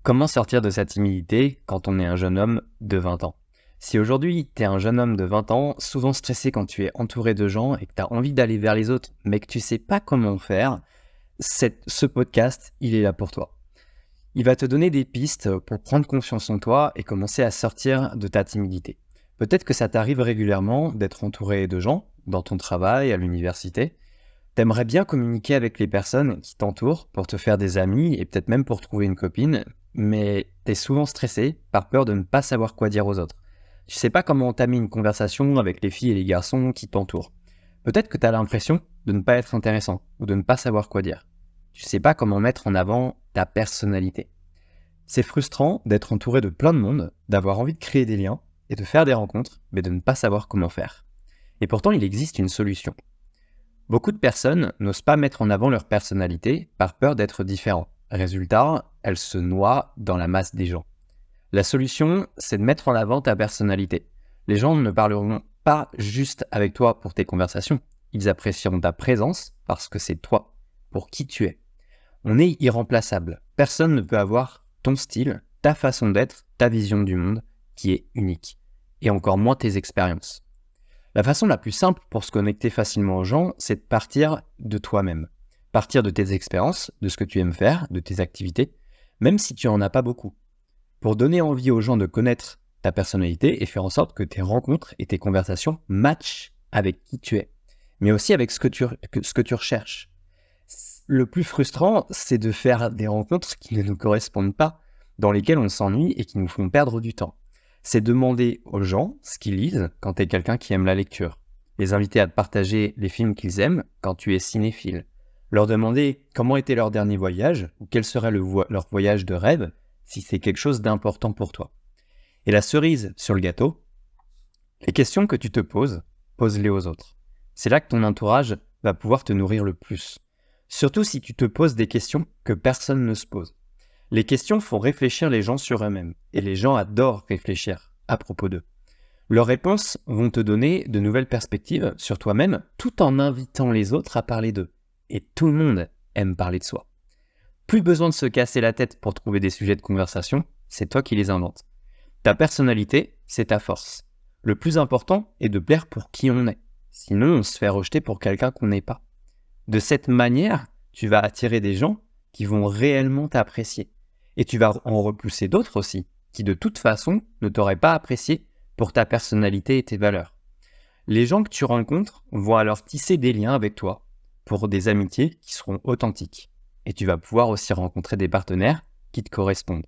Comment sortir de sa timidité quand on est un jeune homme de 20 ans? Si aujourd'hui tu es un jeune homme de 20 ans, souvent stressé quand tu es entouré de gens et que tu as envie d'aller vers les autres, mais que tu sais pas comment faire, ce podcast, il est là pour toi. Il va te donner des pistes pour prendre confiance en toi et commencer à sortir de ta timidité. Peut-être que ça t'arrive régulièrement d'être entouré de gens, dans ton travail, à l'université. T'aimerais bien communiquer avec les personnes qui t'entourent pour te faire des amis et peut-être même pour trouver une copine, mais t'es souvent stressé par peur de ne pas savoir quoi dire aux autres. Tu sais pas comment entamer une conversation avec les filles et les garçons qui t'entourent. Peut-être que t'as l'impression de ne pas être intéressant ou de ne pas savoir quoi dire. Tu sais pas comment mettre en avant ta personnalité. C'est frustrant d'être entouré de plein de monde, d'avoir envie de créer des liens et de faire des rencontres, mais de ne pas savoir comment faire. Et pourtant, il existe une solution. Beaucoup de personnes n'osent pas mettre en avant leur personnalité par peur d'être différents. Résultat, elles se noient dans la masse des gens. La solution, c'est de mettre en avant ta personnalité. Les gens ne parleront pas juste avec toi pour tes conversations. Ils apprécieront ta présence parce que c'est toi, pour qui tu es. On est irremplaçable. Personne ne peut avoir ton style, ta façon d'être, ta vision du monde qui est unique. Et encore moins tes expériences. La façon la plus simple pour se connecter facilement aux gens, c'est de partir de toi-même. Partir de tes expériences, de ce que tu aimes faire, de tes activités, même si tu en as pas beaucoup. Pour donner envie aux gens de connaître ta personnalité et faire en sorte que tes rencontres et tes conversations matchent avec qui tu es, mais aussi avec ce que tu recherches. Le plus frustrant, c'est de faire des rencontres qui ne nous correspondent pas, dans lesquelles on s'ennuie et qui nous font perdre du temps. C'est demander aux gens ce qu'ils lisent quand tu es quelqu'un qui aime la lecture. Les inviter à te partager les films qu'ils aiment quand tu es cinéphile. Leur demander comment était leur dernier voyage ou quel serait leur voyage de rêve si c'est quelque chose d'important pour toi. Et la cerise sur le gâteau, les questions que tu te poses, pose-les aux autres. C'est là que ton entourage va pouvoir te nourrir le plus. Surtout si tu te poses des questions que personne ne se pose. Les questions font réfléchir les gens sur eux-mêmes, et les gens adorent réfléchir à propos d'eux. Leurs réponses vont te donner de nouvelles perspectives sur toi-même, tout en invitant les autres à parler d'eux. Et tout le monde aime parler de soi. Plus besoin de se casser la tête pour trouver des sujets de conversation, c'est toi qui les inventes. Ta personnalité, c'est ta force. Le plus important est de plaire pour qui on est. Sinon, on se fait rejeter pour quelqu'un qu'on n'est pas. De cette manière, tu vas attirer des gens qui vont réellement t'apprécier. Et tu vas en repousser d'autres aussi, qui de toute façon ne t'auraient pas apprécié pour ta personnalité et tes valeurs. Les gens que tu rencontres vont alors tisser des liens avec toi pour des amitiés qui seront authentiques. Et tu vas pouvoir aussi rencontrer des partenaires qui te correspondent.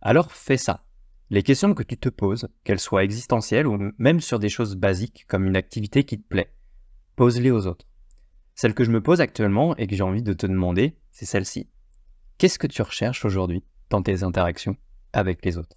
Alors fais ça. Les questions que tu te poses, qu'elles soient existentielles ou même sur des choses basiques comme une activité qui te plaît, pose-les aux autres. Celle que je me pose actuellement et que j'ai envie de te demander, c'est celle-ci. Qu'est-ce que tu recherches aujourd'hui dans tes interactions avec les autres ?